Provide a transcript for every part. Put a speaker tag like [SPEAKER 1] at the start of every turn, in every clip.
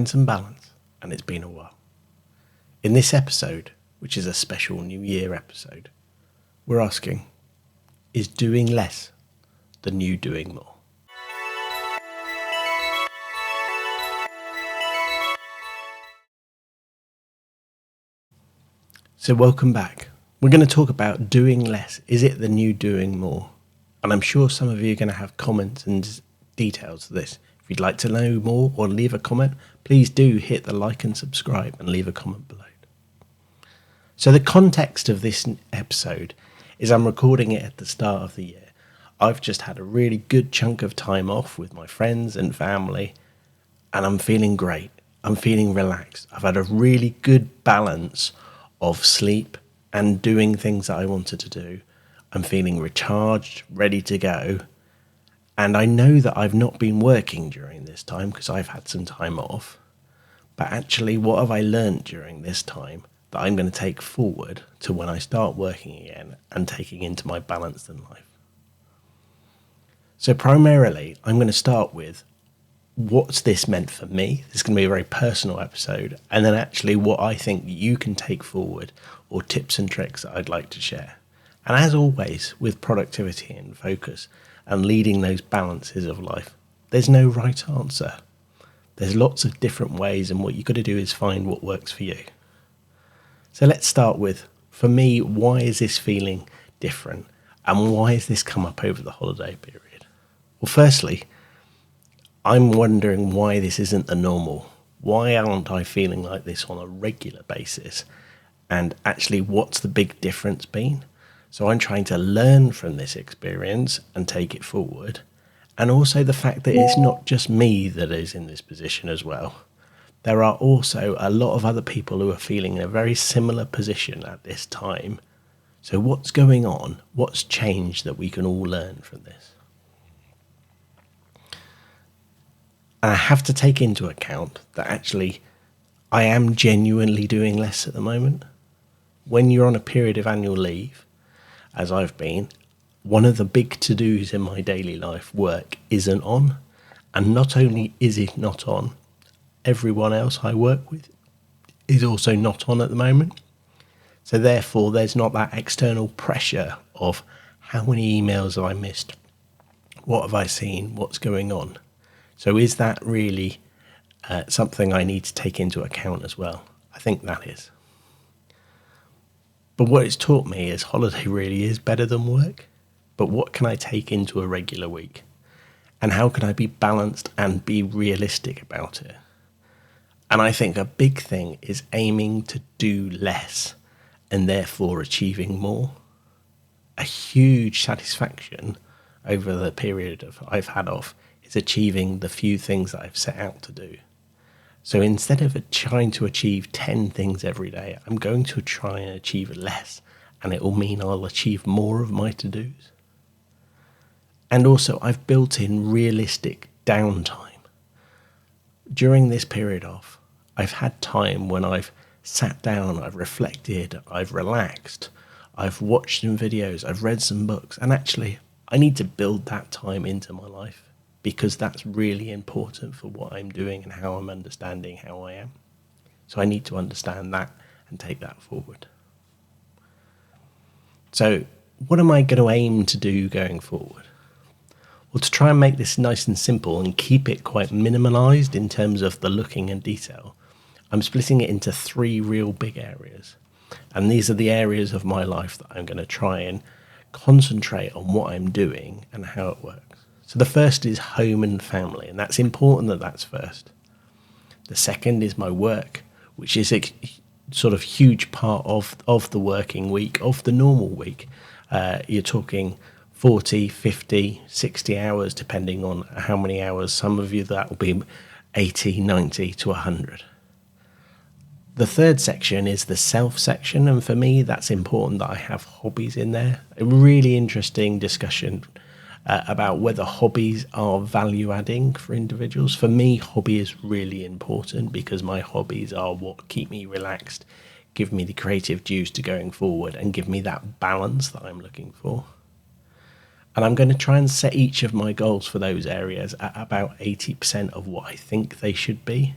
[SPEAKER 1] Some balance, and it's been a while. In this episode, which is a special New Year episode, we're asking, is doing less the new doing more? So welcome back. We're going to talk about doing less. Is it the new doing more? And I'm sure some of you are going to have comments and details to this. If you'd like to know more or leave a comment, please do hit the like and subscribe and leave a comment below. So the context of this episode is I'm recording it at the start of the year. I've just had a really good chunk of time off with my friends and family, and I'm feeling great. I'm feeling relaxed. I've had a really good balance of sleep and doing things that I wanted to do. I'm feeling recharged, ready to go. And I know that I've not been working during this time because I've had some time off. But actually, what have I learned during this time that I'm going to take forward to when I start working again and taking into my balanced life? So primarily, I'm going to start with what's this meant for me. This is going to be a very personal episode. And then actually what I think you can take forward or tips and tricks that I'd like to share. And as always, with productivity and focus and leading those balances of life, there's no right answer. There's lots of different ways, and what you've got to do is find what works for you. So let's start with, for me, why is this feeling different? And why has this come up over the holiday period? Well, firstly, I'm wondering why this isn't the normal. Why aren't I feeling like this on a regular basis? And actually, what's the big difference been? So I'm trying to learn from this experience and take it forward. And also the fact that it's not just me that is in this position as well. There are also a lot of other people who are feeling in a very similar position at this time. So what's going on? What's changed that we can all learn from this? And I have to take into account that actually I am genuinely doing less at the moment. When you're on a period of annual leave, as I've been, one of the big to-dos in my daily life, work, isn't on. And not only is it not on, everyone else I work with is also not on at the moment. So therefore, there's not that external pressure of how many emails have I missed? What have I seen? What's going on? So is that really something I need to take into account as well? I think that is. But what it's taught me is holiday really is better than work. But what can I take into a regular week? And how can I be balanced and be realistic about it? And I think a big thing is aiming to do less and therefore achieving more. A huge satisfaction over the period I've had off is achieving the few things that I've set out to do. So instead of trying to achieve 10 things every day, I'm going to try and achieve less, and it will mean I'll achieve more of my to-dos. And also, I've built in realistic downtime. During this period off, I've had time when I've sat down, I've reflected, I've relaxed, I've watched some videos, I've read some books, and actually, I need to build that time into my life, because that's really important for what I'm doing and how I'm understanding how I am. So I need to understand that and take that forward. So what am I going to aim to do going forward? Well, to try and make this nice and simple and keep it quite minimalised in terms of the looking and detail, I'm splitting it into 3 real big areas. And these are the areas of my life that I'm going to try and concentrate on what I'm doing and how it works. So the first is home and family, and that's important that that's first. The second is my work, which is a sort of huge part of the working week, of the normal week. You're talking 40, 50, 60 hours, depending on how many hours. Some of you, that will be 80, 90 to 100. The third section is the self section, and for me, that's important that I have hobbies in there. A really interesting discussion about whether hobbies are value adding for individuals. For me, hobby is really important because my hobbies are what keep me relaxed, give me the creative juice to going forward, and give me that balance that I'm looking for. And I'm going to try and set each of my goals for those areas at about 80% of what I think they should be.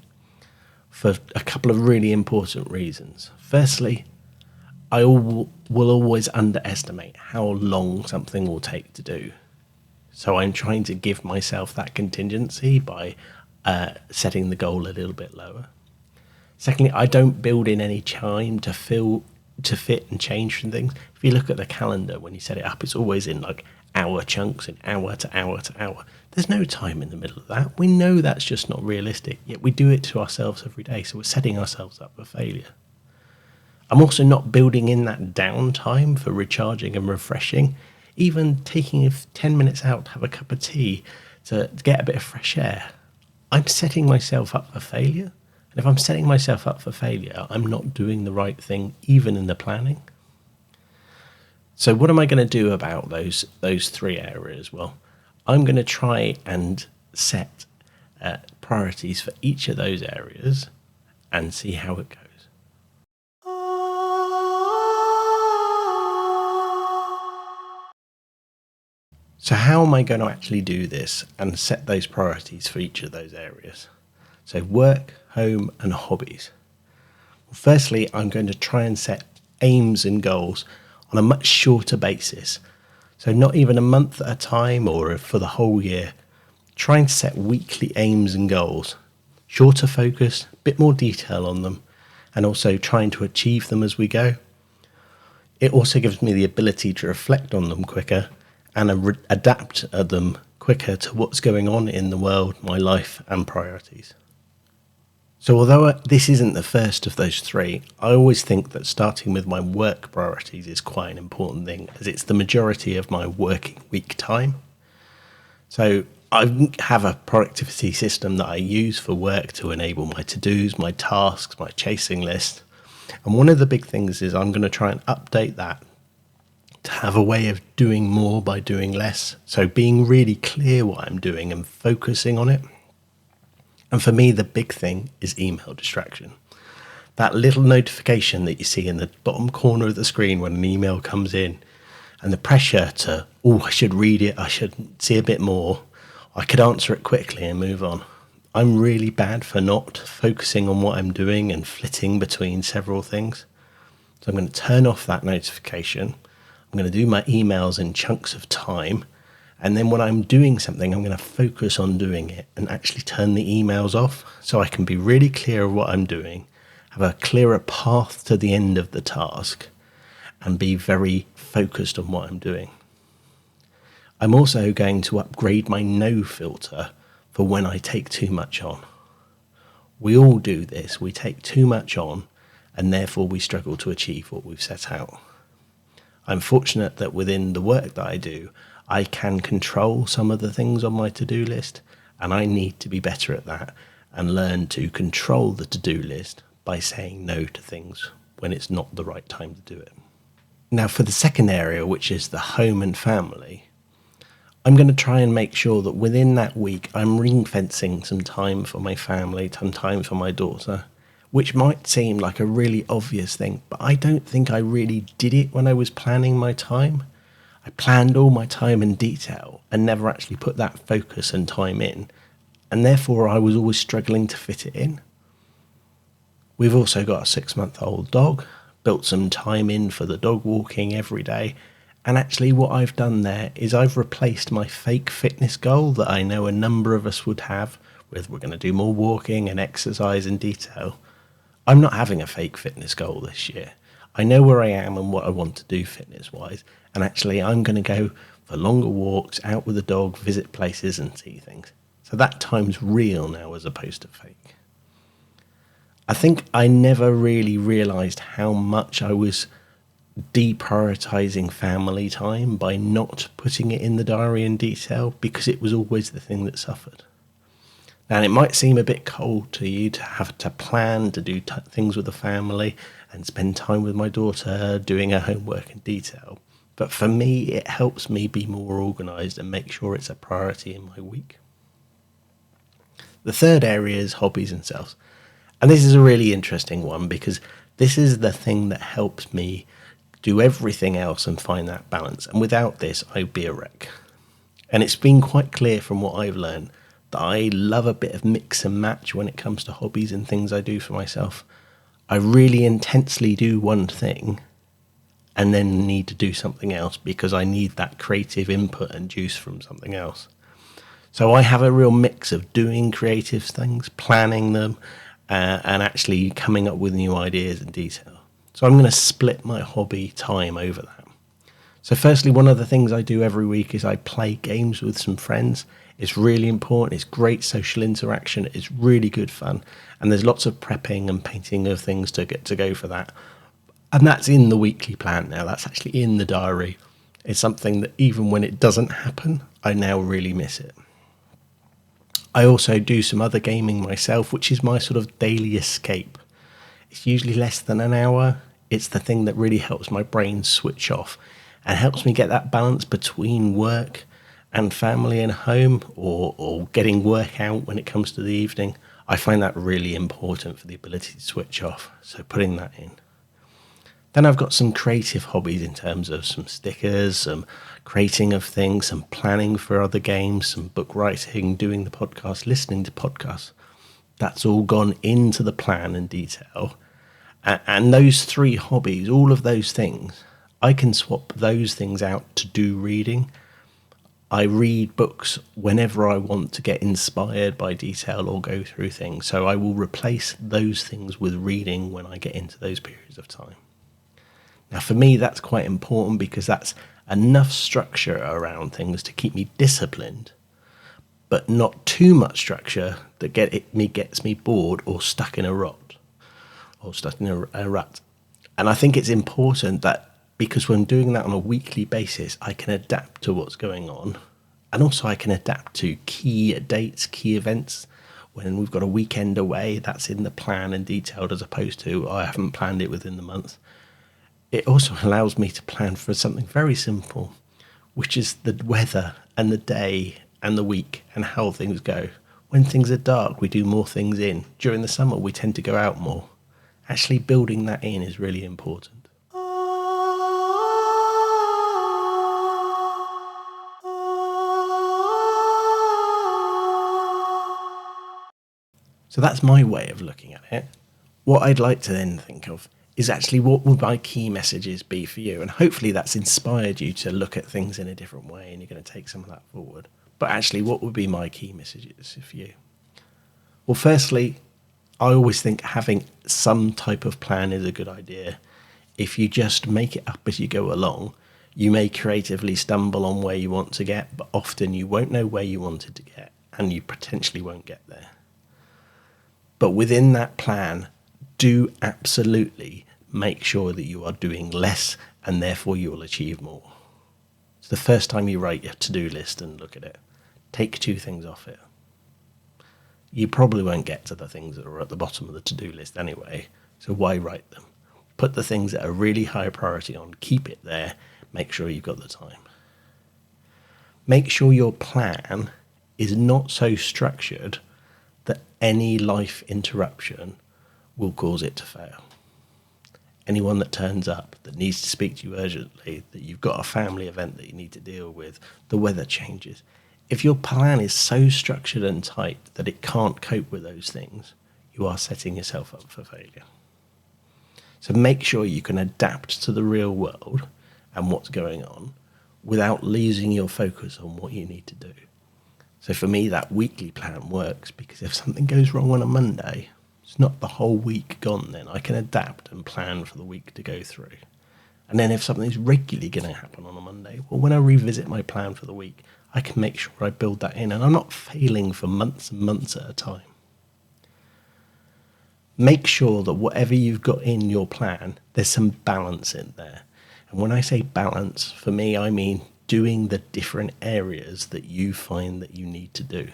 [SPEAKER 1] for a couple of really important reasons. Firstly, will always underestimate how long something will take to do. So I'm trying to give myself that contingency by setting the goal a little bit lower. Secondly, I don't build in any time to fit and change from things. If you look at the calendar, when you set it up, it's always in like hour chunks and hour to hour to hour. There's no time in the middle of that. We know that's just not realistic, yet we do it to ourselves every day. So we're setting ourselves up for failure. I'm also not building in that downtime for recharging and refreshing. Even taking 10 minutes out to have a cup of tea to get a bit of fresh air. I'm setting myself up for failure. And if I'm setting myself up for failure, I'm not doing the right thing, even in the planning. So what am I going to do about those three areas? Well, I'm going to try and set priorities for each of those areas and see how it goes. So how am I going to actually do this and set those priorities for each of those areas? So work, home, and hobbies. Well, firstly, I'm going to try and set aims and goals on a much shorter basis. So not even a month at a time or for the whole year. Trying to set weekly aims and goals. Shorter focus, a bit more detail on them, and also trying to achieve them as we go. It also gives me the ability to reflect on them quicker and adapt them quicker to what's going on in the world, my life, and priorities. So although this isn't the first of those three, I always think that starting with my work priorities is quite an important thing, as it's the majority of my working week time. So I have a productivity system that I use for work to enable my to-dos, my tasks, my chasing list. And one of the big things is I'm going to try and update that to have a way of doing more by doing less. So being really clear what I'm doing and focusing on it. And for me, the big thing is email distraction. That little notification that you see in the bottom corner of the screen when an email comes in, and the pressure to, I should read it, I should see a bit more, I could answer it quickly and move on. I'm really bad for not focusing on what I'm doing and flitting between several things. So I'm going to turn off that notification. I'm going to do my emails in chunks of time. And then when I'm doing something, I'm going to focus on doing it and actually turn the emails off so I can be really clear of what I'm doing, have a clearer path to the end of the task, and be very focused on what I'm doing. I'm also going to upgrade my no filter for when I take too much on. We all do this. We take too much on, and therefore we struggle to achieve what we've set out. I'm fortunate that within the work that I do, I can control some of the things on my to-do list, and I need to be better at that and learn to control the to-do list by saying no to things when it's not the right time to do it. Now, for the second area, which is the home and family, I'm going to try and make sure that within that week, I'm ring-fencing some time for my family, some time for my daughter, which might seem like a really obvious thing, but I don't think I really did it when I was planning my time. I planned all my time in detail and never actually put that focus and time in, and therefore I was always struggling to fit it in. We've also got a 6-month-old dog, built some time in for the dog walking every day, and actually what I've done there is I've replaced my fake fitness goal that I know a number of us would have, with we're going to do more walking and exercise in detail. I'm not having a fake fitness goal this year. I know where I am and what I want to do fitness-wise, and actually I'm going to go for longer walks, out with the dog, visit places and see things. So that time's real now as opposed to fake. I think I never really realised how much I was deprioritizing family time by not putting it in the diary in detail, because it was always the thing that suffered. Now, it might seem a bit cold to you to have to plan to do things with the family and spend time with my daughter doing her homework in detail. But for me, it helps me be more organised and make sure it's a priority in my week. The third area is hobbies and selves. And this is a really interesting one because this is the thing that helps me do everything else and find that balance. And without this, I'd be a wreck. And it's been quite clear from what I've learned that I love a bit of mix and match when it comes to hobbies and things I do for myself. I really intensely do one thing and then need to do something else because I need that creative input and juice from something else. So I have a real mix of doing creative things, planning them, and actually coming up with new ideas and detail. So I'm going to split my hobby time over that. So firstly, one of the things I do every week is I play games with some friends. It's really important. It's great social interaction. It's really good fun. And there's lots of prepping and painting of things to get to go for that. And that's in the weekly plan now. That's actually in the diary. It's something that even when it doesn't happen, I now really miss it. I also do some other gaming myself, which is my sort of daily escape. It's usually less than an hour. It's the thing that really helps my brain switch off and helps me get that balance between work and family and home, or getting work out when it comes to the evening. I find that really important for the ability to switch off. So putting that in. Then I've got some creative hobbies in terms of some stickers, some creating of things, some planning for other games, some book writing, doing the podcast, listening to podcasts. That's all gone into the plan and detail. And those three hobbies, all of those things, I can swap those things out to do reading. I read books whenever I want to get inspired by detail or go through things. So I will replace those things with reading when I get into those periods of time. Now, for me, that's quite important because that's enough structure around things to keep me disciplined, but not too much structure that gets me bored or stuck in a rut. And I think it's important that because when doing that on a weekly basis, I can adapt to what's going on. And also I can adapt to key dates, key events. When we've got a weekend away, that's in the plan and detailed as opposed to I haven't planned it within the month. It also allows me to plan for something very simple, which is the weather and the day and the week and how things go. When things are dark, we do more things in. During the summer, we tend to go out more. Actually building that in is really important. So that's my way of looking at it. What I'd like to then think of is actually what would my key messages be for you? And hopefully that's inspired you to look at things in a different way and you're going to take some of that forward. But actually, what would be my key messages for you? Well, firstly, I always think having some type of plan is a good idea. If you just make it up as you go along, you may creatively stumble on where you want to get, but often you won't know where you wanted to get and you potentially won't get there. But within that plan, do absolutely make sure that you are doing less and therefore you will achieve more. It's the first time you write your to-do list and look at it. Take 2 things off it. You probably won't get to the things that are at the bottom of the to-do list anyway, so why write them? Put the things that are really high priority on, keep it there, make sure you've got the time. Make sure your plan is not so structured that any life interruption will cause it to fail. Anyone that turns up that needs to speak to you urgently, that you've got a family event that you need to deal with, the weather changes. If your plan is so structured and tight that it can't cope with those things, you are setting yourself up for failure. So make sure you can adapt to the real world and what's going on without losing your focus on what you need to do. So for me, that weekly plan works because if something goes wrong on a Monday, it's not the whole week gone then. I can adapt and plan for the week to go through. And then if something's regularly going to happen on a Monday, well, when I revisit my plan for the week, I can make sure I build that in and I'm not failing for months and months at a time. Make sure that whatever you've got in your plan, there's some balance in there. And when I say balance, for me, I mean doing the different areas that you find that you need to do.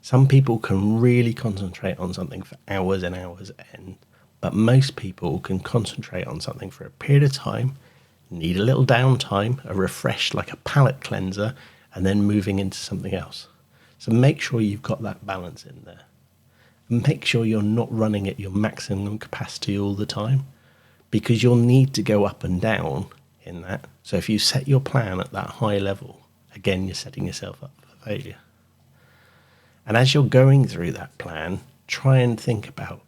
[SPEAKER 1] Some people can really concentrate on something for hours and hours at end, but most people can concentrate on something for a period of time, need a little downtime, a refresh like a palate cleanser, and then moving into something else. So make sure you've got that balance in there. Make sure you're not running at your maximum capacity all the time, because you'll need to go up and down in that. So if you set your plan at that high level, again, you're setting yourself up for failure. And as you're going through that plan, try and think about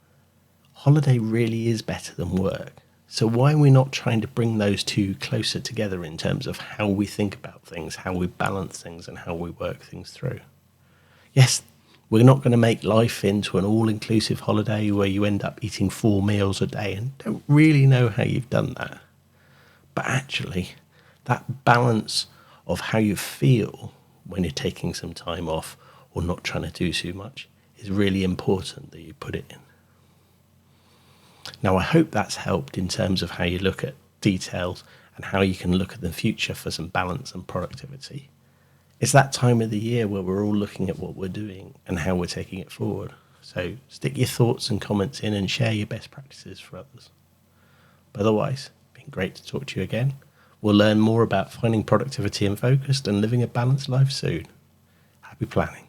[SPEAKER 1] holiday really is better than work. So why are we not trying to bring those two closer together in terms of how we think about things, how we balance things, and how we work things through? Yes, we're not going to make life into an all-inclusive holiday where you end up eating 4 meals a day and don't really know how you've done that. But actually, that balance of how you feel when you're taking some time off or not trying to do too much is really important that you put it in. Now, I hope that's helped in terms of how you look at details and how you can look at the future for some balance and productivity. It's that time of the year where we're all looking at what we're doing and how we're taking it forward. So stick your thoughts and comments in and share your best practices for others. But otherwise, it's been great to talk to you again. We'll learn more about finding productivity and focus and living a balanced life soon. Happy planning.